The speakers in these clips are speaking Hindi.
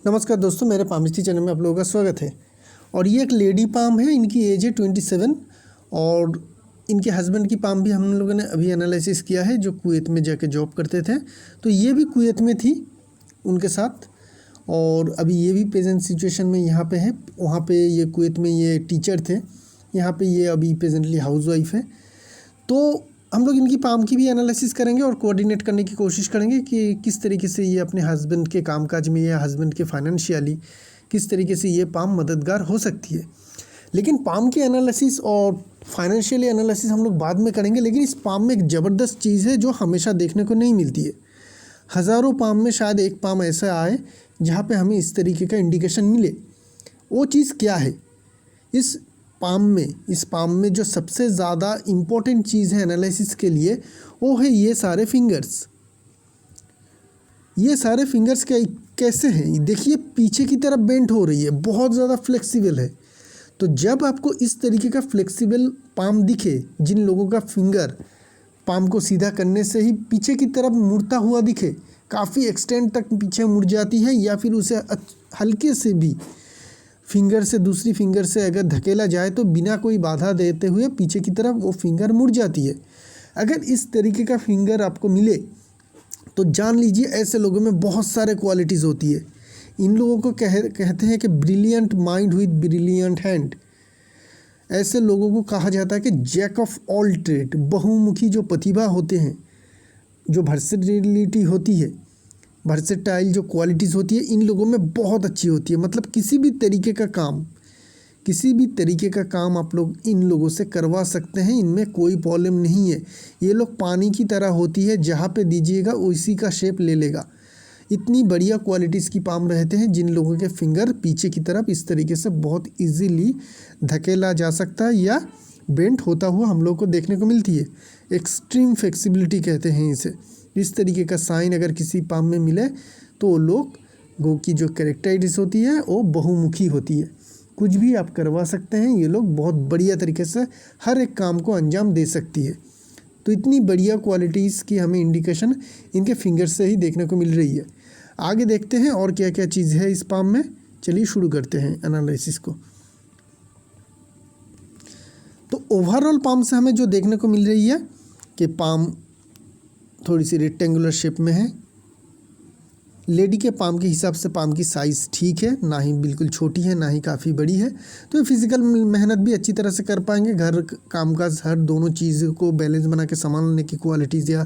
नमस्कार दोस्तों, मेरे पामिस्ट्री चैनल में आप लोगों का स्वागत है। और ये एक लेडी पाम है, इनकी एज है 27 और इनके हस्बैंड की पाम भी हम लोगों ने अभी एनालिसिस किया है, जो कुवैत में जाके जॉब करते थे। तो ये भी कुवैत में थी उनके साथ और अभी ये भी प्रेजेंट सिचुएशन में यहाँ पे है। वहाँ पे ये कुवैत में ये टीचर थे, यहाँ पे ये अभी प्रेजेंटली हाउसवाइफ है। तो हम लोग इनकी पाम की भी एनालिसिस करेंगे और कोऑर्डिनेट करने की कोशिश करेंगे कि किस तरीके से ये अपने हस्बैंड के कामकाज में या हस्बैंड के फाइनेंशियली किस तरीके से ये पाम मददगार हो सकती है। लेकिन पाम की एनालिसिस और फाइनेंशियली एनालिसिस हम लोग बाद में करेंगे। लेकिन इस पाम में एक ज़बरदस्त चीज़ है जो हमेशा देखने को नहीं मिलती है। हज़ारों पाम में शायद एक पाम ऐसा आए जहाँ पे हमें इस तरीके का इंडिकेशन मिले। वो चीज़ क्या है? इस पाम में जो सबसे ज़्यादा इम्पोर्टेंट चीज़ है एनालिसिस के लिए, वो है ये सारे फिंगर्स। ये सारे फिंगर्स कैसे हैं? देखिए, पीछे की तरफ बेंट हो रही है, बहुत ज़्यादा फ्लेक्सिबल है। तो जब आपको इस तरीके का फ्लेक्सिबल पाम दिखे, जिन लोगों का फिंगर पाम को सीधा करने से ही पीछे की तरफ मुड़ता हुआ दिखे, काफ़ी एक्सटेंड तक पीछे मुड़ जाती है, या फिर उसे हल्के से भी फिंगर से दूसरी फिंगर से अगर धकेला जाए तो बिना कोई बाधा देते हुए पीछे की तरफ वो फिंगर मुड़ जाती है। अगर इस तरीके का फिंगर आपको मिले तो जान लीजिए ऐसे लोगों में बहुत सारे क्वालिटीज़ होती है। इन लोगों को कहते हैं कि brilliant mind with brilliant hand. ऐसे लोगों को कहा जाता है कि जैक ऑफ ऑल ट्रेड, बहुमुखी जो प्रतिभा होते हैं, जो वर्सेटिलिटी होती है, वर्सेटाइल जो क्वालिटीज़ होती है, इन लोगों में बहुत अच्छी होती है। मतलब किसी भी तरीके का काम आप लोग इन लोगों से करवा सकते हैं, इनमें कोई प्रॉब्लम नहीं है। ये लोग पानी की तरह होती है, जहाँ पे दीजिएगा उसी का शेप ले लेगा। इतनी बढ़िया क्वालिटीज़ की पाम रहते हैं जिन लोगों के फिंगर पीछे की तरफ इस तरीके से बहुत ईजीली धकेला जा सकता है या बेंट होता हुआ हम लोग को देखने को मिलती है। एक्सट्रीम फ्लेक्सिबिलिटी कहते हैं इसे। इस तरीके का साइन अगर किसी पाम में मिले तो लोगों की जो कैरेक्टरिस्टिक्स होती है वो बहुमुखी होती है। कुछ भी आप करवा सकते हैं, ये लोग बहुत बढ़िया तरीके से हर एक काम को अंजाम दे सकती है। तो इतनी बढ़िया क्वालिटीज़ की हमें इंडिकेशन इनके फिंगर से ही देखने को मिल रही है। आगे देखते हैं और क्या क्या चीज़ है इस पाम में। चलिए शुरू करते हैं एनालिसिस को। तो ओवरऑल पाम से हमें जो देखने को मिल रही है कि पाम थोड़ी सी रेक्टेंगुलर शेप में है। लेडी के पाम के हिसाब से पाम की साइज़ ठीक है, ना ही बिल्कुल छोटी है ना ही काफ़ी बड़ी है। तो ये फिज़िकल मेहनत भी अच्छी तरह से कर पाएंगे। घर कामकाज हर दोनों चीज़ को बैलेंस बना के संभालने की क्वालिटीज़ या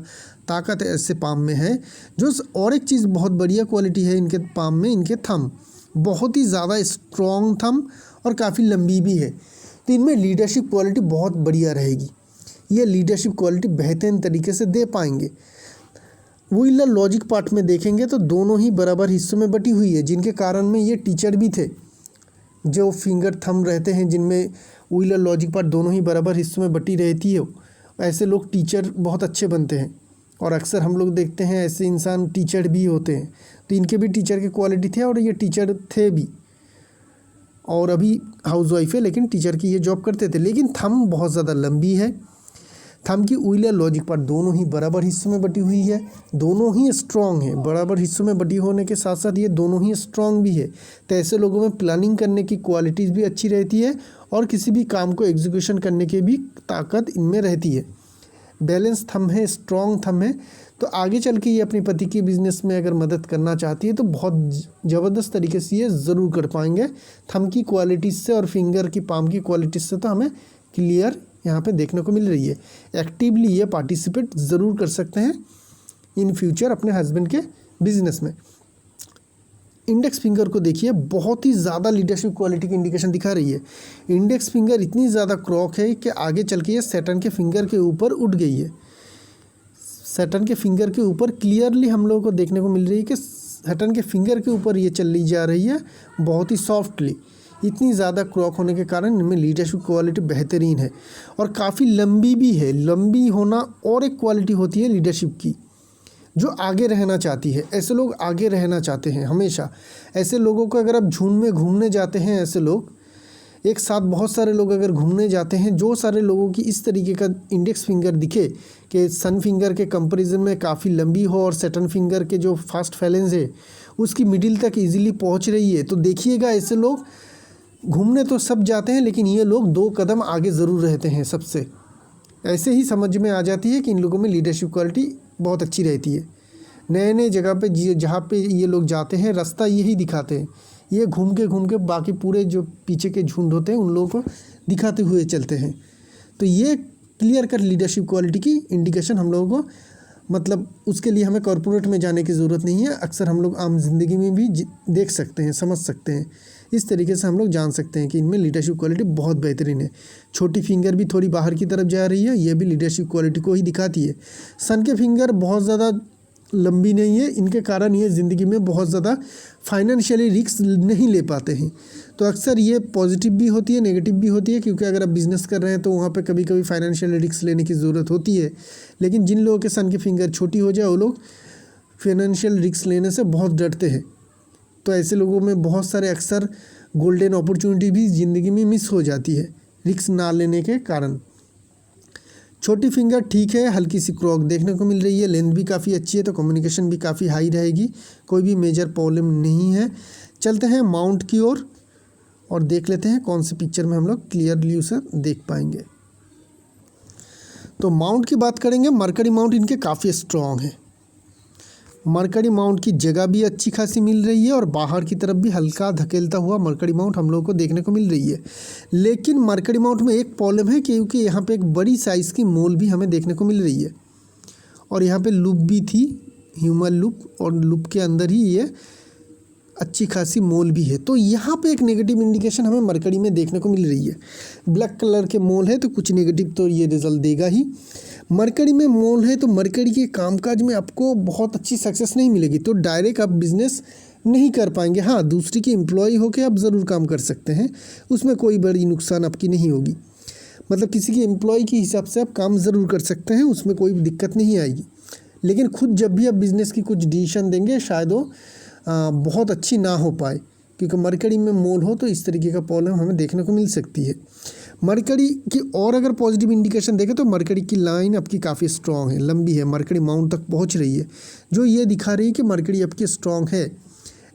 ताकत ऐसे पाम में है। जो और एक चीज़ बहुत बढ़िया क्वालिटी है इनके पाम में, इनके थंब बहुत ही ज़्यादा स्ट्रॉन्ग थंब और काफ़ी लंबी भी है। तो इनमें लीडरशिप क्वालिटी बहुत बढ़िया रहेगी। ये लीडरशिप क्वालिटी बेहतरीन तरीके से दे पाएंगे। व्हीलर लॉजिक पार्ट में देखेंगे तो दोनों ही बराबर हिस्सों में बटी हुई है, जिनके कारण में ये टीचर भी थे। जो फिंगर थंब रहते हैं जिनमें व्हीलर लॉजिक पार्ट दोनों ही बराबर हिस्सों में बटी रहती है, ऐसे लोग टीचर बहुत अच्छे बनते हैं। और अक्सर हम लोग देखते हैं ऐसे इंसान टीचर भी होते हैं। तो इनके भी टीचर के क्वालिटी थे और ये टीचर थे भी, और अभी हाउसवाइफ है लेकिन टीचर की ये जॉब करते थे। लेकिन थंब बहुत ज़्यादा लंबी है। थंब की व्हीलर लॉजिक पार्ट दोनों ही बराबर हिस्सों में बटी हुई है, दोनों ही स्ट्रॉन्ग है। बराबर हिस्सों में बटी होने के साथ साथ ये दोनों ही स्ट्रॉन्ग भी है। तो ऐसे लोगों में प्लानिंग करने की क्वालिटीज़ भी अच्छी रहती है और किसी भी काम को एग्जीक्यूशन करने की भी ताकत इनमें रहती है। बैलेंस थंब है, स्ट्रॉन्ग थंब है। तो आगे चल के ये अपने पति के बिज़नेस में अगर मदद करना चाहती है तो बहुत ज़बरदस्त तरीके से ये ज़रूर कर पाएंगे। थंब की क्वालिटीज़ से और फिंगर की पाम की क्वालिटीज़ से तो हमें क्लियर यहाँ पे देखने को मिल रही है। एक्टिवली ये पार्टिसिपेट ज़रूर कर सकते हैं इन फ्यूचर अपने हस्बैंड के बिजनेस में। इंडेक्स फिंगर को देखिए, बहुत ही ज़्यादा लीडरशिप क्वालिटी की इंडिकेशन दिखा रही है। इंडेक्स फिंगर इतनी ज़्यादा क्रॉक है कि आगे चल के ये सैटर्न के फिंगर के ऊपर उठ गई है। सैटर्न के फिंगर के ऊपर क्लियरली हम लोगों को देखने को मिल रही है कि सैटर्न के फिंगर के ऊपर ये चली जा रही है बहुत ही सॉफ्टली। इतनी ज़्यादा क्रॉक होने के कारण इनमें लीडरशिप क्वालिटी बेहतरीन है और काफ़ी लंबी भी है। लंबी होना और एक क्वालिटी होती है लीडरशिप की, जो आगे रहना चाहती है। ऐसे लोग आगे रहना चाहते हैं हमेशा। ऐसे लोगों को अगर आप झुंड में घूमने जाते हैं, ऐसे लोग एक साथ बहुत सारे लोग अगर घूमने जाते हैं, जो सारे लोगों की इस तरीके का इंडेक्स फिंगर दिखे कि सन फिंगर के कंपैरिजन में काफ़ी लंबी हो और सैटर्न फिंगर के जो फास्ट फैलेंस है उसकी मिडिल तक इजीली पहुंच रही है। तो देखिएगा, ऐसे लोग घूमने तो सब जाते हैं लेकिन ये लोग 2 कदम आगे ज़रूर रहते हैं सबसे। ऐसे ही समझ में आ जाती है कि इन लोगों में लीडरशिप क्वालिटी बहुत अच्छी रहती है। नए नए जगह पे जहाँ पे ये लोग जाते हैं रास्ता यही दिखाते हैं। ये घूम के बाकी पूरे जो पीछे के झुंड होते हैं उन लोगों को दिखाते हुए चलते हैं। तो ये क्लियर कट लीडरशिप क्वालिटी की इंडिकेशन हम लोगों को, मतलब उसके लिए हमें कॉर्पोरेट में जाने की ज़रूरत नहीं है। अक्सर हम लोग आम जिंदगी में भी देख सकते हैं, समझ सकते हैं। इस तरीके से हम लोग जान सकते हैं कि इनमें लीडरशिप क्वालिटी बहुत बेहतरीन है। छोटी फिंगर भी थोड़ी बाहर की तरफ जा रही है, ये भी लीडरशिप क्वालिटी को ही दिखाती है। सन के फिंगर बहुत ज़्यादा लंबी नहीं है, इनके कारण ये ज़िंदगी में बहुत ज़्यादा फाइनेंशियली रिस्क नहीं ले पाते हैं। तो अक्सर ये पॉजिटिव भी होती है, नेगेटिव भी होती है, क्योंकि अगर आप बिज़नेस कर रहे हैं तो वहाँ पे कभी कभी फाइनेंशियल रिस्क लेने की ज़रूरत होती है। लेकिन जिन लोगों के सन की फिंगर छोटी हो जाए वो लोग फाइनेंशियल रिस्क लेने से बहुत डरते हैं। तो ऐसे लोगों में बहुत सारे अक्सर गोल्डन अपॉर्चुनिटी भी ज़िंदगी में मिस हो जाती है रिस्क ना लेने के कारण। छोटी फिंगर ठीक है, हल्की सी क्रॉक देखने को मिल रही है, लेंथ भी काफ़ी अच्छी है, तो कम्युनिकेशन भी काफ़ी हाई रहेगी, कोई भी मेजर प्रॉब्लम नहीं है। चलते हैं माउंट की ओर और देख लेते हैं कौन सी पिक्चर में हम लोग क्लियरली उसे देख पाएंगे। तो माउंट की बात करेंगे, मरकरी माउंट इनके काफ़ी स्ट्रॉन्ग है। मरकरी माउंट की जगह भी अच्छी खासी मिल रही है और बाहर की तरफ भी हल्का धकेलता हुआ मरकरी माउंट हम लोगों को देखने को मिल रही है। लेकिन मरकरी माउंट में एक प्रॉब्लम है, क्योंकि यहाँ पे एक बड़ी साइज़ की मोल भी हमें देखने को मिल रही है और यहाँ पे लूप भी थी, ह्यूमन लूप, और लूप के अंदर ही ये अच्छी खासी मोल भी है। तो यहाँ पे एक नेगेटिव इंडिकेशन हमें मरकरी में देखने को मिल रही है। ब्लैक कलर के मोल है तो कुछ नेगेटिव तो ये रिजल्ट देगा ही। मरकरी में मोल है तो मरकरी के कामकाज में आपको बहुत अच्छी सक्सेस नहीं मिलेगी, तो डायरेक्ट आप बिज़नेस नहीं कर पाएंगे। हाँ, दूसरी की एम्प्लॉय होकर आप ज़रूर काम कर सकते हैं, उसमें कोई बड़ी नुकसान आपकी नहीं होगी। मतलब किसी की एम्प्लॉय के हिसाब से आप काम ज़रूर कर सकते हैं, उसमें कोई दिक्कत नहीं आएगी। लेकिन खुद जब भी आप बिज़नेस की कुछ डिसीजन देंगे शायद वो बहुत अच्छी ना हो पाए, क्योंकि मरकरी में मोल हो तो इस तरीके का प्रॉब्लम हमें देखने को मिल सकती है। मरकरी की और अगर पॉजिटिव इंडिकेशन देखें तो मरकरी की लाइन आपकी काफ़ी स्ट्रॉन्ग है, लंबी है, मरकरी माउंट तक पहुंच रही है, जो ये दिखा रही है कि मरकरी आपकी स्ट्रॉन्ग है।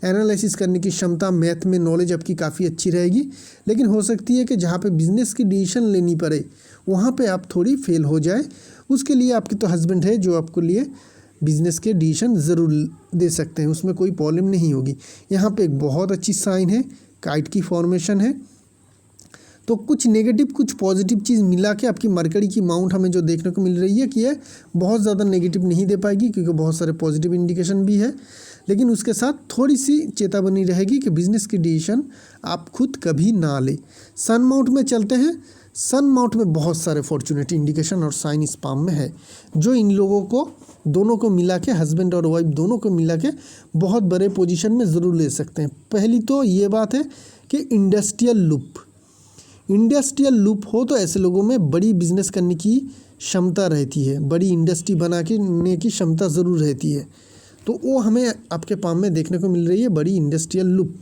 एनालिसिस करने की क्षमता, मैथ में नॉलेज आपकी काफ़ी अच्छी रहेगी। लेकिन हो सकती है कि जहाँ पे बिज़नेस की डिसीजन लेनी पड़े वहाँ पे आप थोड़ी फेल हो जाए। उसके लिए आपके तो हस्बैंड है जो आपको लिए बिज़नेस के डिसीजन ज़रूर दे सकते हैं, उसमें कोई प्रॉब्लम नहीं होगी। यहाँ पे एक बहुत अच्छी साइन है, काइट की फॉर्मेशन है। तो कुछ नेगेटिव कुछ पॉजिटिव चीज़ मिला के आपकी मरकरी की माउंट हमें जो देखने को मिल रही है कि ये बहुत ज़्यादा नेगेटिव नहीं दे पाएगी, क्योंकि बहुत सारे पॉजिटिव इंडिकेशन भी है। लेकिन उसके साथ थोड़ी सी चेतावनी रहेगी कि बिज़नेस की डिसीजन आप खुद कभी ना लें। सन माउंट में चलते हैं। सन माउंट में बहुत सारे फॉर्चुनेट इंडिकेशन और साइन इस पाम में है, जो इन लोगों को दोनों को मिला के, हस्बैंड और वाइफ दोनों को मिला के बहुत बड़े पोजीशन में ज़रूर ले सकते हैं। पहली तो ये बात है कि इंडस्ट्रियल लूप हो तो ऐसे लोगों में बड़ी बिजनेस करने की क्षमता रहती है, बड़ी इंडस्ट्री बनाने की क्षमता ज़रूर रहती है। तो वो हमें आपके पाम में देखने को मिल रही है, बड़ी इंडस्ट्रियल लूप।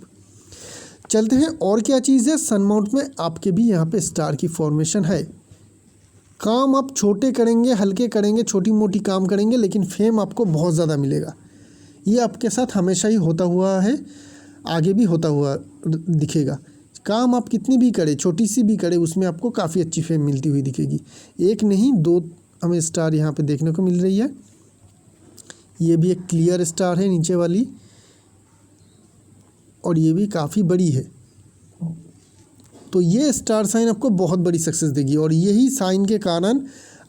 चलते हैं और क्या चीज़ है। सन माउंट में आपके भी यहाँ पे स्टार की फॉर्मेशन है। काम आप छोटे करेंगे, हल्के करेंगे, छोटी मोटी काम करेंगे, लेकिन फेम आपको बहुत ज़्यादा मिलेगा। ये आपके साथ हमेशा ही होता हुआ है, आगे भी होता हुआ दिखेगा। काम आप कितनी भी करें, छोटी सी भी करें, उसमें आपको काफ़ी अच्छी फेम मिलती हुई दिखेगी। एक नहीं 2 हमें स्टार यहाँ पे देखने को मिल रही है। ये भी एक क्लियर स्टार है नीचे वाली, और ये भी काफ़ी बड़ी है। तो ये स्टार साइन आपको बहुत बड़ी सक्सेस देगी, और यही साइन के कारण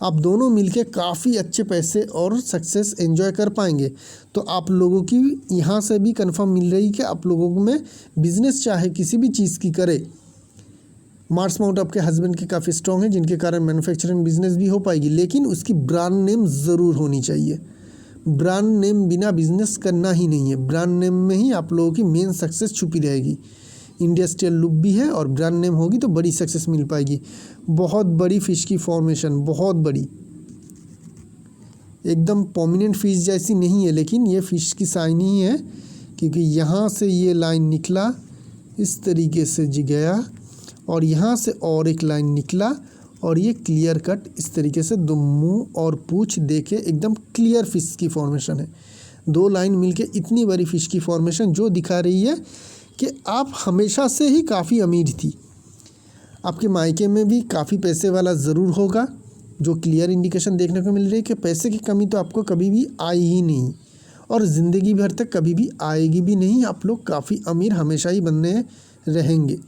आप दोनों मिलके काफ़ी अच्छे पैसे और सक्सेस एंजॉय कर पाएंगे। तो आप लोगों की यहाँ से भी कंफर्म मिल रही कि आप लोगों में बिजनेस चाहे किसी भी चीज़ की करे, मार्स माउंट आपके हस्बैंड के काफ़ी स्ट्रॉन्ग है, जिनके कारण मैन्युफैक्चरिंग बिजनेस भी हो पाएगी। लेकिन उसकी ब्रांड नेम ज़रूर होनी चाहिए। ब्रांड नेम बिना बिजनेस करना ही नहीं है, ब्रांड नेम में ही आप लोगों की मेन सक्सेस छुपी रहेगी। इंडस्ट्रियल लुक भी है और ब्रांड नेम होगी तो बड़ी सक्सेस मिल पाएगी। बहुत बड़ी फिश की फॉर्मेशन, बहुत बड़ी, एकदम प्रोमिनेंट फिश जैसी नहीं है, लेकिन ये फिश की साइन ही है, क्योंकि यहाँ से ये लाइन निकला, इस तरीके से जी गया, और यहाँ से और एक लाइन निकला, और ये क्लियर कट इस तरीके से 2 मुंह और पूँछ देके एकदम क्लियर फिश की फॉर्मेशन है। 2 लाइन मिलके इतनी बड़ी फिश की फॉर्मेशन जो दिखा रही है कि आप हमेशा से ही काफ़ी अमीर थी, आपके मायके में भी काफ़ी पैसे वाला ज़रूर होगा, जो क्लियर इंडिकेशन देखने को मिल रही है कि पैसे की कमी तो आपको कभी भी आई ही नहीं और ज़िंदगी भर तक कभी भी आएगी भी नहीं। आप लोग काफ़ी अमीर हमेशा ही बनने रहेंगे।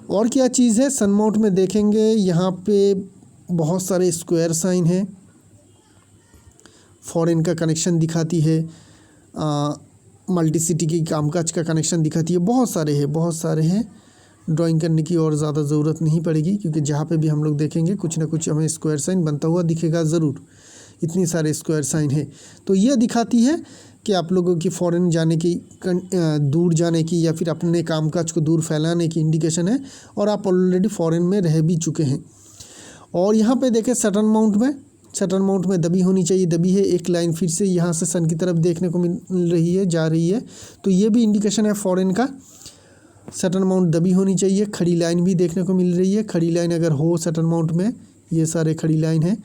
और क्या चीज़ है, सन माउंट में देखेंगे यहाँ पे बहुत सारे स्क्वायर साइन हैं, फॉरेन का कनेक्शन दिखाती है, मल्टीसिटी की कामकाज का कनेक्शन दिखाती है, बहुत सारे हैं। ड्राइंग करने की और ज़्यादा ज़रूरत नहीं पड़ेगी क्योंकि जहाँ पे भी हम लोग देखेंगे कुछ ना कुछ हमें स्क्वायर साइन बनता हुआ दिखेगा ज़रूर। इतनी सारे स्क्वायर साइन है तो यह दिखाती है कि आप लोगों की फ़ॉरेन जाने की, दूर जाने की या फिर अपने कामकाज को दूर फैलाने की इंडिकेशन है और आप ऑलरेडी फ़ॉरेन में रह भी चुके हैं। और यहाँ पे देखें सटर्न माउंट में दबी होनी चाहिए, दबी है। एक लाइन फिर से यहाँ से सन की तरफ देखने को मिल रही है, जा रही है, तो ये भी इंडिकेशन है फ़ॉरेन का। सटर्न माउंट दबी होनी चाहिए। खड़ी लाइन भी देखने को मिल रही है, खड़ी लाइन अगर हो सटर्न माउंट में, ये सारे खड़ी लाइन है,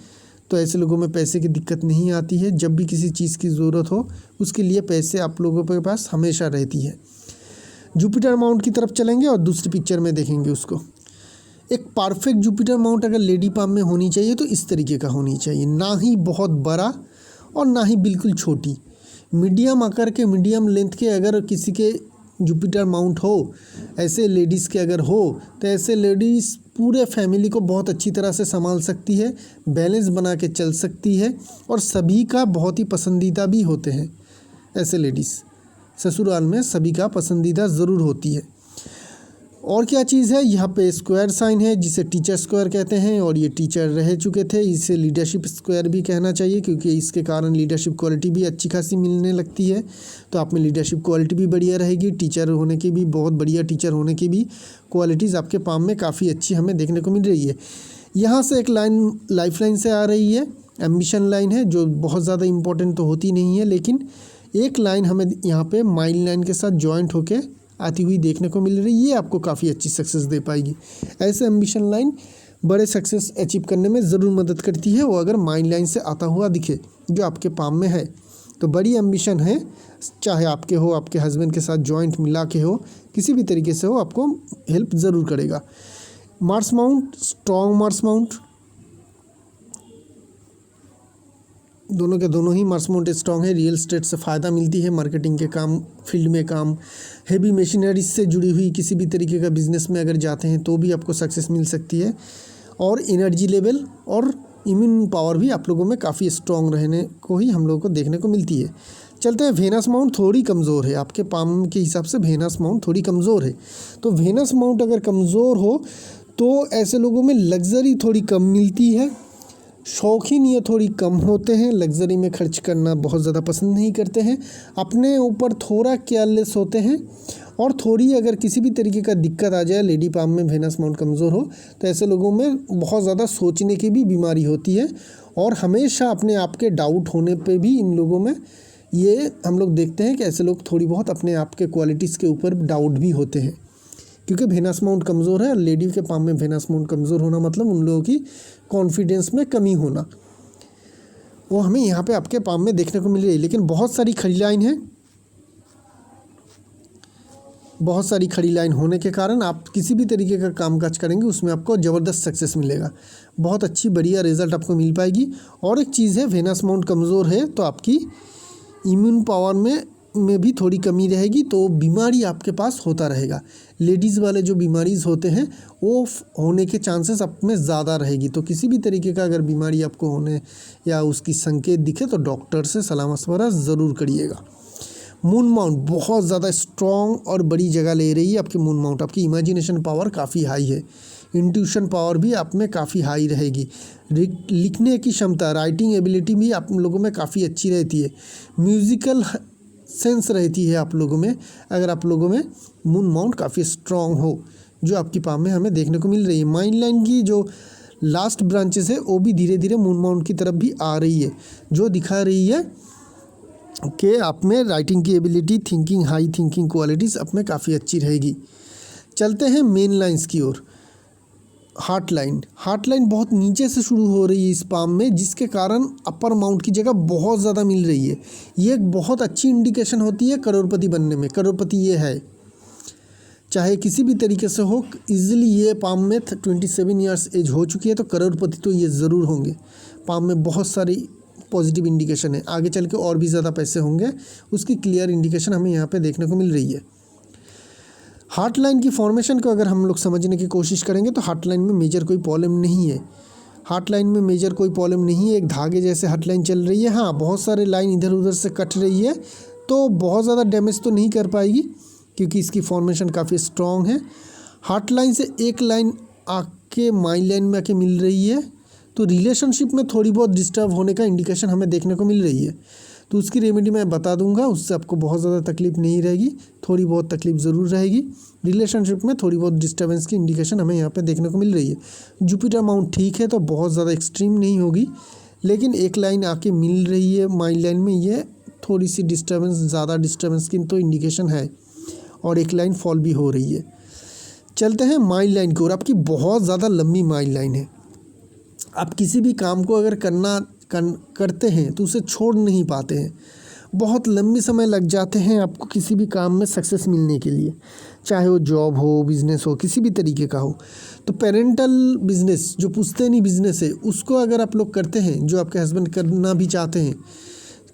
तो ऐसे लोगों में पैसे की दिक्कत नहीं आती है। जब भी किसी चीज़ की ज़रूरत हो उसके लिए पैसे आप लोगों के पास हमेशा रहती है। जुपिटर माउंट की तरफ चलेंगे और दूसरी पिक्चर में देखेंगे उसको। एक परफेक्ट जुपिटर माउंट अगर लेडी पाम में होनी चाहिए तो इस तरीके का होनी चाहिए, ना ही बहुत बड़ा और ना ही बिल्कुल छोटी, मीडियम आकार के, मीडियम लेंथ के। अगर किसी के जुपिटर माउंट हो, ऐसे लेडीज़ के अगर हो, तो ऐसे लेडीज़ पूरे फैमिली को बहुत अच्छी तरह से संभाल सकती है, बैलेंस बना के चल सकती है और सभी का बहुत ही पसंदीदा भी होते हैं। ऐसे लेडीज़ ससुराल में सभी का पसंदीदा ज़रूर होती है। और क्या चीज़ है, यहाँ पे स्क्वायर साइन है जिसे टीचर स्क्वायर कहते हैं और ये टीचर रह चुके थे, इसे लीडरशिप स्क्वायर भी कहना चाहिए क्योंकि इसके कारण लीडरशिप क्वालिटी भी अच्छी खासी मिलने लगती है। तो आप में लीडरशिप क्वालिटी भी बढ़िया रहेगी, टीचर होने की भी, बहुत बढ़िया टीचर होने की भी क्वालिटीज़ आपके पाम में काफ़ी अच्छी हमें देखने को मिल रही है। यहाँ से एक लाइन लाइफ लाइन से आ रही है, एम्बिशन लाइन है, जो बहुत ज़्यादा इंपॉर्टेंट तो होती नहीं है, लेकिन एक लाइन हमें यहाँ पे माइल लाइन के साथ जॉइंट होके आती हुई देखने को मिल रही है। ये आपको काफ़ी अच्छी सक्सेस दे पाएगी। ऐसे एम्बिशन लाइन बड़े सक्सेस अचीव करने में ज़रूर मदद करती है, वो अगर माइल लाइन से आता हुआ दिखे जो आपके पाम में है तो बड़ी एम्बिशन है, चाहे आपके हो, आपके हस्बैंड के साथ जॉइंट मिला के हो, किसी भी तरीके से हो, आपको हेल्प ज़रूर करेगा। Mars mount, strong Mars mount, दोनों के दोनों ही मार्स माउंट स्ट्रॉन्ग है। रियल एस्टेट से फ़ायदा मिलती है, मार्केटिंग के काम, फील्ड में काम, हेवी मशीनरी से जुड़ी हुई किसी भी तरीके का बिजनेस में अगर जाते हैं तो भी आपको सक्सेस मिल सकती है। और एनर्जी लेवल और इम्यून पावर भी आप लोगों में काफ़ी स्ट्रॉन्ग रहने को ही हम लोगों को देखने को मिलती है। चलते हैं, वेनस माउंट थोड़ी कमज़ोर है, आपके पाम के हिसाब से वेनस माउंट थोड़ी कमज़ोर है। तो वेनस माउंट अगर कमज़ोर हो तो ऐसे लोगों में लग्जरी थोड़ी कम मिलती है, शौकीन ये थोड़ी कम होते हैं, लग्जरी में खर्च करना बहुत ज़्यादा पसंद नहीं करते हैं, अपने ऊपर थोड़ा केयरलेस होते हैं। और थोड़ी अगर किसी भी तरीके का दिक्कत आ जाए, लेडी पाम में वेनस माउंट कमज़ोर हो, तो ऐसे लोगों में बहुत ज़्यादा सोचने की भी बीमारी होती है और हमेशा अपने आप के डाउट होने पे भी इन लोगों में, ये हम लोग देखते हैं कि ऐसे लोग थोड़ी बहुत अपने आप के क्वालिटीज़ के ऊपर डाउट भी होते हैं क्योंकि वेनस माउंट कमज़ोर है। लेडी के पाम में वेनस माउंट कमज़ोर होना मतलब उन लोगों की कॉन्फिडेंस में कमी होना, वो हमें यहाँ पे आपके पाम में देखने को मिल रही है। लेकिन बहुत सारी खड़ी लाइन है, बहुत सारी खड़ी लाइन होने के कारण आप किसी भी तरीके का कामकाज करेंगे उसमें आपको ज़बरदस्त सक्सेस मिलेगा, बहुत अच्छी बढ़िया रिजल्ट आपको मिल पाएगी। और एक चीज़ है, वेनस माउंट कमज़ोर है तो आपकी इम्यून पावर में भी थोड़ी कमी रहेगी, तो बीमारी आपके पास होता रहेगा। लेडीज़ वाले जो बीमारीज़ होते हैं वो होने के चांसेस आप में ज़्यादा रहेगी। तो किसी भी तरीके का अगर बीमारी आपको होने या उसकी संकेत दिखे तो डॉक्टर से सलाह मशवरा ज़रूर करिएगा। मून माउंट बहुत ज़्यादा स्ट्रॉन्ग और बड़ी जगह ले रही है आपकी मून माउंट। आपकी इमेजिनेशन पावर काफ़ी हाई है, इंट्यूशन पावर भी आप में काफ़ी हाई रहेगी, लिखने की क्षमता, राइटिंग एबिलिटी भी आप लोगों में काफ़ी अच्छी रहती है, म्यूज़िकल सेंस रहती है आप लोगों में अगर आप लोगों में मून माउंट काफ़ी स्ट्रॉन्ग हो, जो आपकी पाम में हमें देखने को मिल रही है। माइंड लाइन की जो लास्ट ब्रांचेस है वो भी धीरे धीरे मून माउंट की तरफ भी आ रही है, जो दिखा रही है कि आप में राइटिंग की ability, thinking, high thinking qualities आप में काफ़ी अच्छी रहेगी। चलते हैं मेन लाइंस की ओर। हार्ट लाइन बहुत नीचे से शुरू हो रही है इस पाम में, जिसके कारण अपर माउंट की जगह बहुत ज़्यादा मिल रही है। ये एक बहुत अच्छी इंडिकेशन होती है करोड़पति बनने में। करोड़पति ये है, चाहे किसी भी तरीके से हो, इजीली ये पाम में 27 ईयर्स एज हो चुकी है तो करोड़पति तो ये ज़रूर होंगे। पाम में बहुत सारी पॉजिटिव इंडिकेशन है, आगे चल के और भी ज़्यादा पैसे होंगे, उसकी क्लियर इंडिकेशन हमें यहाँ पे देखने को मिल रही है। हार्ट लाइन की फॉर्मेशन को अगर हम लोग समझने की कोशिश करेंगे तो हार्ट लाइन में मेजर कोई प्रॉब्लम नहीं है। हार्ट लाइन में मेजर कोई प्रॉब्लम नहीं है, एक धागे जैसे हार्ट लाइन चल रही है। हाँ, बहुत सारे लाइन इधर उधर से कट रही है तो बहुत ज़्यादा डैमेज तो नहीं कर पाएगी क्योंकि इसकी फॉर्मेशन काफ़ी स्ट्रॉन्ग है। हार्ट लाइन से एक लाइन आके माइन लाइन में आके मिल रही है तो रिलेशनशिप में थोड़ी बहुत डिस्टर्ब होने का इंडिकेशन हमें देखने को मिल रही है। तो उसकी रेमेडी मैं बता दूंगा, उससे आपको बहुत ज़्यादा तकलीफ नहीं रहेगी, थोड़ी बहुत तकलीफ ज़रूर रहेगी। रिलेशनशिप में थोड़ी बहुत डिस्टर्बेंस की इंडिकेशन हमें यहाँ पे देखने को मिल रही है। जुपिटर माउंट ठीक है तो बहुत ज़्यादा एक्सट्रीम नहीं होगी, लेकिन एक लाइन आके मिल रही है माइन लाइन में, ये थोड़ी सी डिस्टर्बेंस, ज़्यादा डिस्टर्बेंस की तो इंडिकेशन है, और एक लाइन फॉल भी हो रही है। चलते हैं माइन लाइन की ओर। आपकी बहुत ज़्यादा लंबी माइन लाइन है। आप किसी भी काम को अगर करते हैं तो उसे छोड़ नहीं पाते हैं, बहुत लंबी समय लग जाते हैं आपको किसी भी काम में सक्सेस मिलने के लिए, चाहे वो जॉब हो, बिज़नेस हो, किसी भी तरीके का हो। तो पेरेंटल बिज़नेस जो पुश्तैनी बिज़नेस है उसको अगर आप लोग करते हैं, जो आपके हस्बैंड करना भी चाहते हैं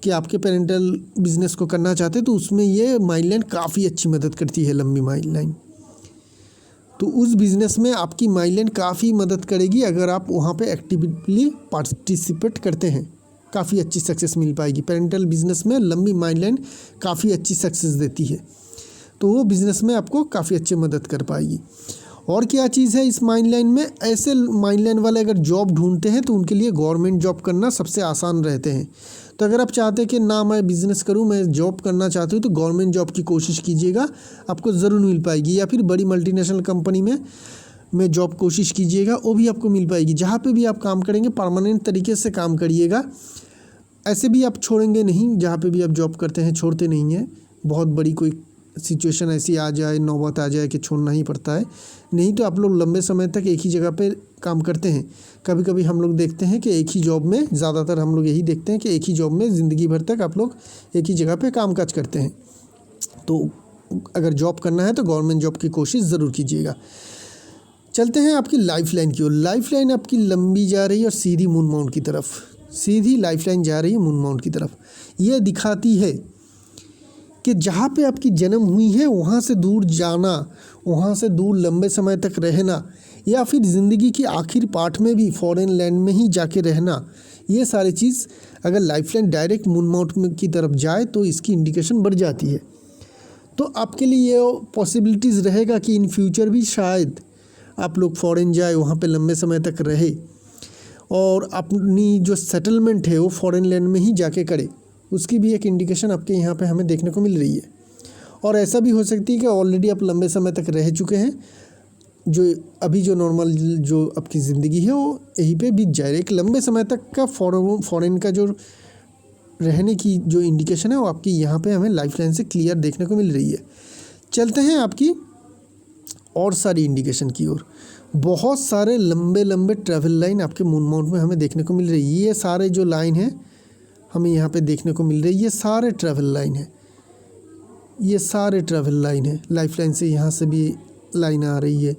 कि आपके पेरेंटल बिज़नेस को करना चाहते हैं, तो उसमें ये माइन लाइन काफ़ी अच्छी मदद करती है, लंबी माइन लाइन। तो उस बिज़नेस में आपकी माइन लाइन काफ़ी मदद करेगी अगर आप वहाँ पे एक्टिवली पार्टिसिपेट करते हैं, काफ़ी अच्छी सक्सेस मिल पाएगी। पेरेंटल बिज़नेस में लंबी माइन लाइन काफ़ी अच्छी सक्सेस देती है, तो वो बिज़नेस में आपको काफ़ी अच्छी मदद कर पाएगी। और क्या चीज़ है इस माइन लाइन में, ऐसे माइन लाइन वाले अगर जॉब ढूंढते हैं तो उनके लिए गवर्नमेंट जॉब करना सबसे आसान रहते हैं। तो अगर आप चाहते हैं कि ना मैं बिज़नेस करूं, मैं जॉब करना चाहती हूं, तो गवर्नमेंट जॉब की कोशिश कीजिएगा, आपको ज़रूर मिल पाएगी। या फिर बड़ी मल्टीनेशनल कंपनी में जॉब कोशिश कीजिएगा, वो भी आपको मिल पाएगी। जहाँ पे भी आप काम करेंगे परमानेंट तरीके से काम करिएगा, ऐसे भी आप छोड़ेंगे नहीं। जहाँ पे भी आप जॉब करते हैं छोड़ते नहीं हैं, बहुत बड़ी कोई सिचुएशन ऐसी आ जाए, नौबत आ जाए कि छोड़ना ही पड़ता है, नहीं तो आप लोग लंबे समय तक एक ही जगह पे काम करते हैं। कभी कभी हम लोग देखते हैं कि एक ही जॉब में, ज़्यादातर हम लोग यही देखते हैं कि एक ही जॉब में ज़िंदगी भर तक आप लोग एक ही जगह पे काम काज करते हैं। तो अगर जॉब करना है तो गवर्नमेंट जॉब की कोशिश ज़रूर कीजिएगा। चलते हैं आपकी लाइफ लाइन की ओर। लाइफ लाइन आपकी लंबी जा रही है और सीधी मून माउंट की तरफ, सीधी लाइफ लाइन जा रही है मून माउंट की तरफ। ये दिखाती है कि जहाँ पे आपकी जन्म हुई है वहाँ से दूर जाना, वहाँ से दूर लंबे समय तक रहना, या फिर ज़िंदगी की आखिर पार्ट में भी फॉरेन लैंड में ही जाके रहना, ये सारी चीज़ अगर life line direct moon mount की तरफ जाए तो इसकी इंडिकेशन बढ़ जाती है। तो आपके लिए ये पॉसिबिलिटीज़ रहेगा कि इन फ्यूचर भी शायद आप लोग फॉरेन जाए, वहाँ पे लंबे समय तक रहे और अपनी जो सेटलमेंट है वो फॉरेन लैंड में ही जाके करे, उसकी भी एक इंडिकेशन आपके यहाँ पे हमें देखने को मिल रही है। और ऐसा भी हो सकती है कि ऑलरेडी आप लंबे समय तक रह चुके हैं, जो अभी जो नॉर्मल जो आपकी ज़िंदगी है वो यहीं पे बीत जाए। एक लंबे समय तक का फॉरेन का जो रहने की जो इंडिकेशन है वो आपकी यहाँ पे हमें लाइफ लाइन से क्लियर देखने को मिल रही है। चलते हैं आपकी और सारी इंडिकेशन की ओर। बहुत सारे लंबे लंबे ट्रैवल लाइन आपके मून माउंट में हमें देखने को मिल रही है। ये सारे जो लाइन है हमें यहाँ पे देखने को मिल रही है, ये सारे ट्रैवल लाइन है, ये सारे ट्रैवल लाइन है। लाइफ लाइन से यहाँ से भी लाइन आ रही है,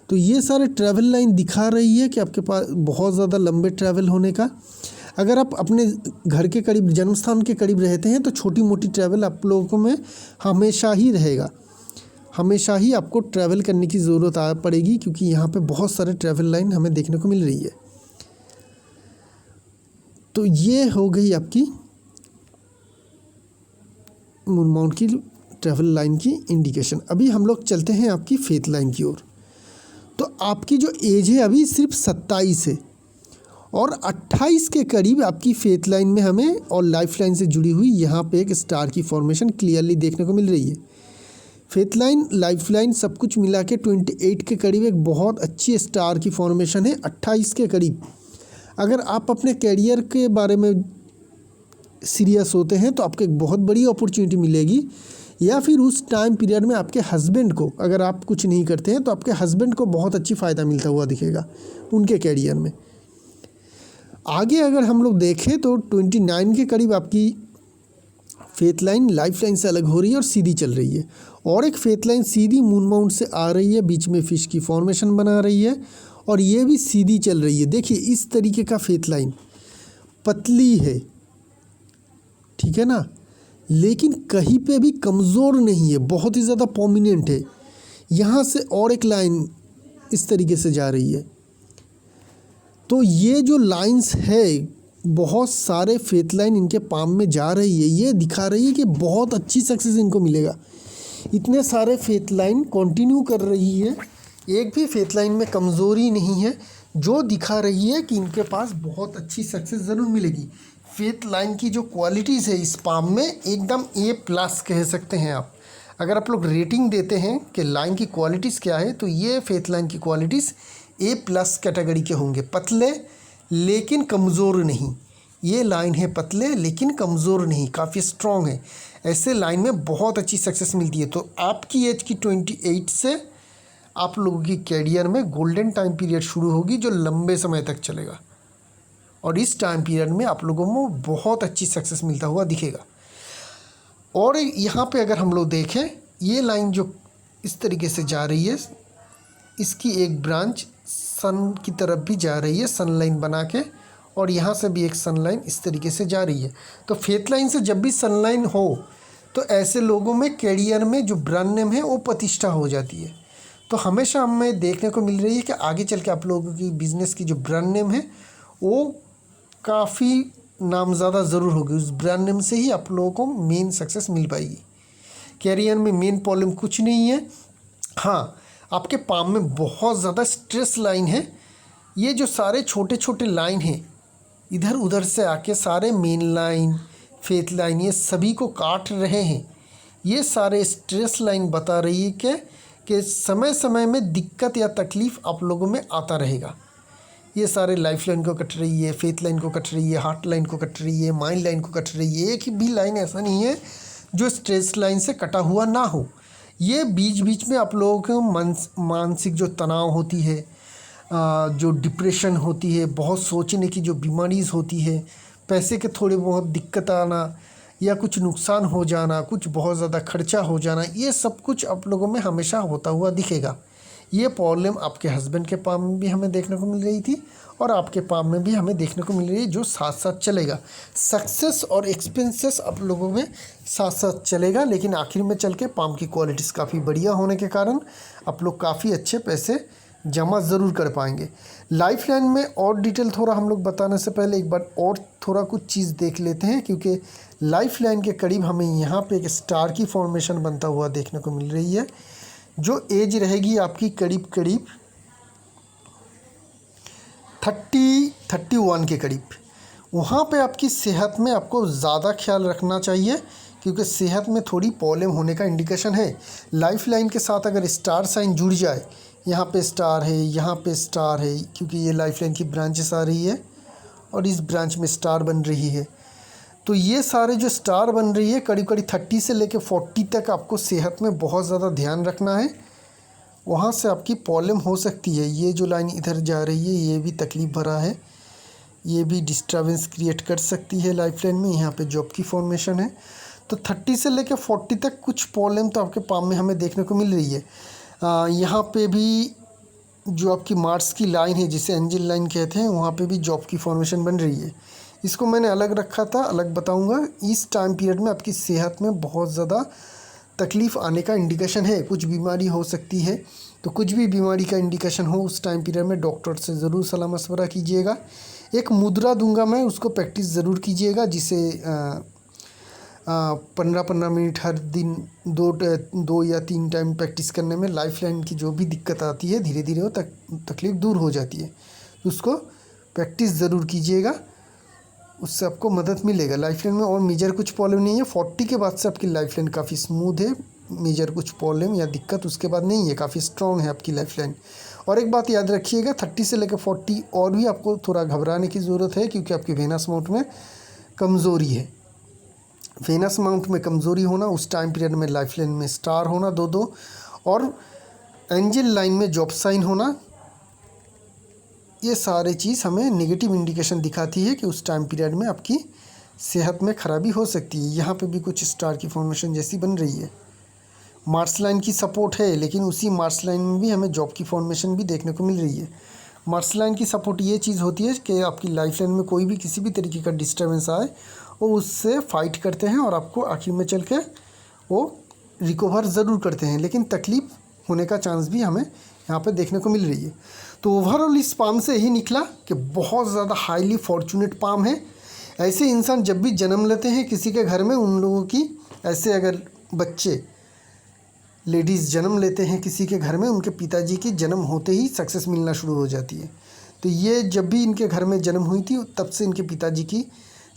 तो ये सारे ट्रैवल लाइन दिखा रही है कि आपके पास बहुत ज़्यादा लंबे ट्रैवल होने का। अगर आप अपने घर के करीब, जन्म स्थान के करीब रहते हैं तो छोटी मोटी ट्रैवल आप लोगों में हमेशा ही रहेगा, हमेशा ही आपको ट्रैवल करने की ज़रूरत आ पड़ेगी, क्योंकि यहाँ पे बहुत सारे ट्रैवल लाइन हमें देखने को मिल रही है। तो ये हो गई आपकी मून माउंट की ट्रैवल लाइन की इंडिकेशन। अभी हम लोग चलते हैं आपकी फेथ लाइन की ओर। तो आपकी जो एज है अभी सिर्फ 27 है और 28 के करीब आपकी फेथ लाइन में हमें और लाइफ लाइन से जुड़ी हुई यहाँ पे एक स्टार की फॉर्मेशन क्लियरली देखने को मिल रही है। फेथ लाइन, लाइफ लाइन सब कुछ मिला के 28 के करीब एक बहुत अच्छी स्टार की फॉर्मेशन है। 28 के करीब अगर आप अपने कैरियर के बारे में सीरियस होते हैं तो आपको एक बहुत बड़ी अपॉर्चुनिटी मिलेगी। या फिर उस टाइम पीरियड में आपके हस्बैंड को, अगर आप कुछ नहीं करते हैं तो आपके हस्बैंड को बहुत अच्छी फ़ायदा मिलता हुआ दिखेगा उनके कैरियर में। आगे अगर हम लोग देखें तो 29 के करीब आपकी फेथ लाइन लाइफ लाइन से अलग हो रही है और सीधी चल रही है, और एक फेथ लाइन सीधी मून माउंट से आ रही है, बीच में फिश की फॉर्मेशन बना रही है, और ये भी सीधी चल रही है। देखिए इस तरीके का फेथ लाइन पतली है, ठीक है ना, लेकिन कहीं पे भी कमज़ोर नहीं है, बहुत ही ज़्यादा प्रोमिनेंट है। यहाँ से और एक लाइन इस तरीके से जा रही है। तो ये जो लाइंस है, बहुत सारे फेथ लाइन इनके पाम में जा रही है, ये दिखा रही है कि बहुत अच्छी सक्सेस इनको मिलेगा। इतने सारे फेथ लाइन कंटिन्यू कर रही है, एक भी फेथ लाइन में कमज़ोरी नहीं है, जो दिखा रही है कि इनके पास बहुत अच्छी सक्सेस ज़रूर मिलेगी। फेथ लाइन की जो क्वालिटीज़ है इस पाम में एकदम A+ कह सकते हैं आप। अगर आप लोग रेटिंग देते हैं कि लाइन की क्वालिटीज़ क्या है, तो ये फेथ लाइन की क्वालिटीज़ A+ कैटेगरी के होंगे। पतले लेकिन कमज़ोर नहीं, ये लाइन है पतले लेकिन कमज़ोर नहीं, काफ़ी स्ट्रॉन्ग है। ऐसे लाइन में बहुत अच्छी सक्सेस मिलती है। तो आपकी एज की 28 से आप लोगों की कैरियर में गोल्डन टाइम पीरियड शुरू होगी, जो लंबे समय तक चलेगा, और इस टाइम पीरियड में आप लोगों को बहुत अच्छी सक्सेस मिलता हुआ दिखेगा। और यहाँ पे अगर हम लोग देखें, ये लाइन जो इस तरीके से जा रही है, इसकी एक ब्रांच सन की तरफ भी जा रही है, सन लाइन बना के, और यहाँ से भी एक सन लाइन इस तरीके से जा रही है। तो फेथ लाइन से जब भी सन लाइन हो तो ऐसे लोगों में कैरियर में जो ब्रांड नेम है वो प्रतिष्ठा हो जाती है। तो हमेशा हमें देखने को मिल रही है कि आगे चल के आप लोगों की बिज़नेस की जो ब्रांड नेम है वो काफ़ी नामज़्यादा ज़रूर होगी। उस ब्रांड नेम से ही आप लोगों को मेन सक्सेस मिल पाएगी। कैरियर में मेन प्रॉब्लम कुछ नहीं है। हाँ, आपके पाम में बहुत ज़्यादा स्ट्रेस लाइन है। ये जो सारे छोटे छोटे लाइन हैं इधर उधर से आके सारे मेन लाइन, फेथ लाइन, ये सभी को काट रहे हैं। ये सारे स्ट्रेस लाइन बता रही है कि समय समय में दिक्कत या तकलीफ़ आप लोगों में आता रहेगा। ये सारे लाइफ लाइन को कट रही है, फेथ लाइन को कट रही है, हार्ट लाइन को कट रही है, माइंड लाइन को कट रही है। एक भी लाइन ऐसा नहीं है जो स्ट्रेस लाइन से कटा हुआ ना हो। ये बीच बीच में आप लोगों को मानसिक जो तनाव होती है, जो डिप्रेशन होती है, बहुत सोचने की जो बीमारीज़ होती है, पैसे के थोड़े बहुत दिक्कत आना या कुछ नुकसान हो जाना, कुछ बहुत ज़्यादा खर्चा हो जाना, ये सब कुछ आप लोगों में हमेशा होता हुआ दिखेगा। ये प्रॉब्लम आपके हस्बैंड के पाम में भी हमें देखने को मिल रही थी और आपके पाम में भी हमें देखने को मिल रही है, जो साथ साथ चलेगा। सक्सेस और एक्सपेंसेस आप लोगों में साथ साथ चलेगा, लेकिन आखिर में चल के पाम की क्वालिटीज़ काफ़ी बढ़िया होने के कारण आप लोग काफ़ी अच्छे पैसे जमा ज़रूर कर पाएंगे। लाइफ लाइन में और डिटेल थोड़ा हम लोग बताने से पहले एक बार और थोड़ा कुछ चीज़ देख लेते हैं, क्योंकि लाइफ लाइन के करीब हमें यहाँ पे एक स्टार की फॉर्मेशन बनता हुआ देखने को मिल रही है, जो एज रहेगी आपकी करीब करीब 30-31 के करीब। वहाँ पे आपकी सेहत में आपको ज़्यादा ख्याल रखना चाहिए, क्योंकि सेहत में थोड़ी प्रॉब्लम होने का इंडिकेशन है। लाइफ लाइन के साथ अगर स्टार साइन जुड़ जाए, यहाँ पे स्टार है, यहाँ पे स्टार है, क्योंकि ये लाइफ लाइन की ब्रांचेस आ रही है और इस ब्रांच में स्टार बन रही है, तो ये सारे जो स्टार बन रही है करीब करीब 30 से लेकर 40 तक आपको सेहत में बहुत ज़्यादा ध्यान रखना है। वहाँ से आपकी प्रॉब्लम हो सकती है। ये जो लाइन इधर जा रही है ये भी तकलीफ़ भरा है, ये भी डिस्टर्बेंस क्रिएट कर सकती है लाइफ लाइन में। यहाँ पे जॉब की फॉर्मेशन है, तो 30 से लेकर 40 तक कुछ प्रॉब्लम तो आपके पाम में हमें देखने को मिल रही है। यहाँ पे भी जो आपकी मार्स की लाइन है, जिसे एंजल लाइन कहते हैं, वहाँ पे भी जॉब की फॉर्मेशन बन रही है। इसको मैंने अलग रखा था, अलग बताऊंगा। इस टाइम पीरियड में आपकी सेहत में बहुत ज़्यादा तकलीफ़ आने का इंडिकेशन है, कुछ बीमारी हो सकती है। तो कुछ भी बीमारी का इंडिकेशन हो उस टाइम पीरियड में डॉक्टर से ज़रूर सलाह मशवरा कीजिएगा। एक मुद्रा दूंगा मैं, उसको प्रैक्टिस ज़रूर कीजिएगा, जिसे 15-15 मिनट हर दिन 2 या 3 टाइम प्रैक्टिस करने में लाइफ लाइन की जो भी दिक्कत आती है धीरे धीरे वो तकलीफ़ दूर हो जाती है। तो उसको प्रैक्टिस ज़रूर कीजिएगा, उससे आपको मदद मिलेगा लाइफ लाइन में। और मेजर कुछ प्रॉब्लम नहीं है। 40 के बाद से आपकी लाइफ लाइन काफ़ी स्मूथ है, मेजर कुछ प्रॉब्लम या दिक्कत उसके बाद नहीं है, काफ़ी स्ट्रॉन्ग है आपकी लाइफ लाइन। और एक बात याद रखिएगा, 30 से लेकर 40 और भी आपको थोड़ा घबराने की ज़रूरत है, क्योंकि आपकी वेनस माउंट में कमज़ोरी है। वेनस माउंट में कमज़ोरी होना, उस टाइम पीरियड में लाइफ लाइन में स्टार होना 2-2, और एंजल लाइन में जॉब साइन होना, ये सारे चीज़ हमें नेगेटिव इंडिकेशन दिखाती है कि उस टाइम पीरियड में आपकी सेहत में खराबी हो सकती है। यहाँ पे भी कुछ स्टार की फॉर्मेशन जैसी बन रही है। मार्स लाइन की सपोर्ट है, लेकिन उसी मार्स लाइन में भी हमें जॉब की फॉर्मेशन भी देखने को मिल रही है। मार्स लाइन की सपोर्ट ये चीज़ होती है कि आपकी लाइफ लाइन में कोई भी किसी भी तरीके का डिस्टर्बेंस आए वो उससे फाइट करते हैं और आपको आखिर में चल के वो रिकवर ज़रूर करते हैं, लेकिन तकलीफ़ होने का चांस भी हमें यहाँ पे देखने को मिल रही है। तो ओवरऑल इस पाम से यही निकला कि बहुत ज़्यादा हाईली फॉर्चुनेट पाम है। ऐसे इंसान जब भी जन्म लेते हैं किसी के घर में, उन लोगों की ऐसे अगर बच्चे लेडीज़ जन्म लेते हैं किसी के घर में, उनके पिताजी की जन्म होते ही सक्सेस मिलना शुरू हो जाती है। तो ये जब भी इनके घर में जन्म हुई थी तब से इनके पिताजी की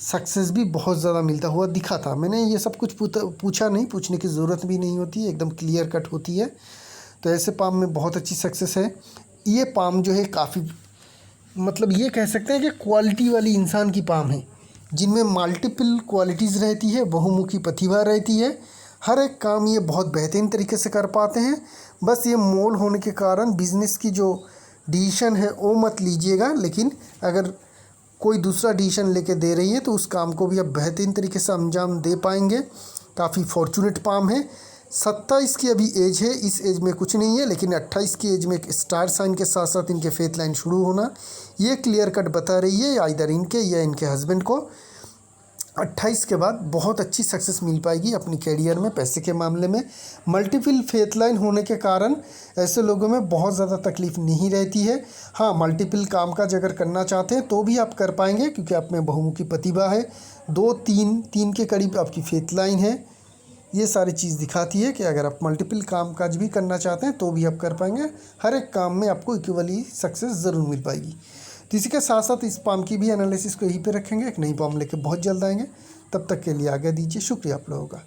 सक्सेस भी बहुत ज़्यादा मिलता हुआ दिखा था। मैंने ये सब कुछ पूछा नहीं, पूछने की ज़रूरत भी नहीं होती है, एकदम क्लियर कट होती है। तो ऐसे पाम में बहुत अच्छी सक्सेस है। ये पाम जो है काफ़ी, मतलब ये कह सकते हैं कि क्वालिटी वाली इंसान की पाम है, जिनमें मल्टीपल क्वालिटीज़ रहती है, बहुमुखी प्रतिभा रहती है। हर एक काम ये बहुत बेहतरीन तरीके से कर पाते हैं। बस ये मोल होने के कारण बिज़नेस की जो डिसीशन है वो मत लीजिएगा, लेकिन अगर कोई दूसरा डिसीशन लेके दे रही है तो उस काम को भी आप बेहतरीन तरीके से अंजाम दे पाएंगे। काफ़ी फॉर्चुनेट पाम है। 27 की अभी एज है, इस एज में कुछ नहीं है, लेकिन 28 की एज में एक स्टार साइन के साथ साथ इनके फेथ लाइन शुरू होना ये क्लियर कट बता रही है आइदर इनके या इनके हस्बैंड को 28 के बाद बहुत अच्छी सक्सेस मिल पाएगी अपनी कैरियर में। पैसे के मामले में मल्टीपल फेथ लाइन होने के कारण ऐसे लोगों में बहुत ज़्यादा तकलीफ़ नहीं रहती है। हाँ, मल्टीपल काम काज अगर करना चाहते हैं तो भी आप कर पाएंगे, क्योंकि आप में बहुमुखी प्रतिभा है। 2-3 के करीब आपकी फेथ लाइन है। ये सारी चीज़ दिखाती है कि अगर आप मल्टीपल काम काज भी करना चाहते हैं तो भी आप कर पाएंगे। हर एक काम में आपको इक्वली सक्सेस ज़रूर मिल पाएगी। तो इसी के साथ साथ इस पाम की भी एनालिसिस को यहीं पे रखेंगे। एक नई पाम लेके बहुत जल्द आएंगे। तब तक के लिए आज्ञा दीजिए। शुक्रिया आप लोगों का।